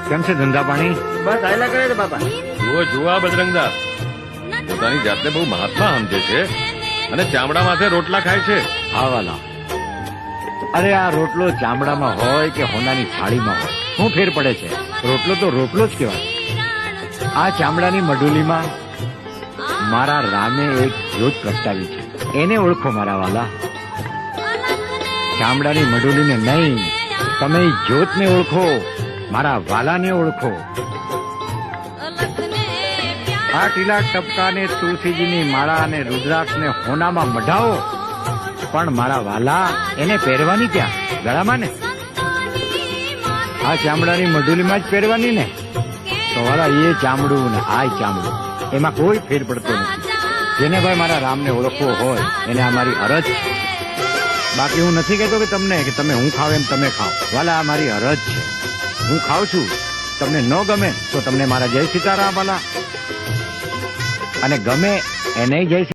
કેમ છે ધંધા પાણી? બસ આયલા કરે છે બાપા. જુઓ આ બજરંગદા પોતાની જાતને બહુ મહાત્મા સમજે છે અને ચામડા માથે રોટલા ખાય છે. હા વાલા, અરે આ રોટલો ચામડામાં હોય કે હોનાની થાળીમાં હોય, શું ફેર પડે છે? રોટલો તો રોટલો જ કહેવાય. આ ચામડાની મઢુલીમાં મારા રામે એક જ્યોત પ્રગટાવી છે, એને ઓળખો મારા વાલા. ચામડાની મઢુલીને નહીં, તમે જ્યોતને ઓળખો, મારા વાલાને ઓળખો. આ ટીલા ટપકાને તુલસીજીની માળા અને રુદ્રાક્ષને હોનામાં મઢાવો, પણ મારા વાલા એને પહેરવાની ક્યાં? ગળામાં ને. આ ચામડાની મઢુલીમાં જ પહેરવાની ને. તો વાલા એ ચામડું ને આ ચામડું એમાં કોઈ ફેર પડતો નથી. જેને ભાઈ મારા રામને ઓળખવો હોય એને આ મારી અરજ છે. બાકી હું નથી કહેતો કે તમને કે તમે હું ખાવ એમ તમે ખાઓ. વાલા આ મારી અરજ છે. હું ખાઉં છું, તમને ન ગમે તો તમને મારા જય સીતારામ વાલા, અને ગમે એને જય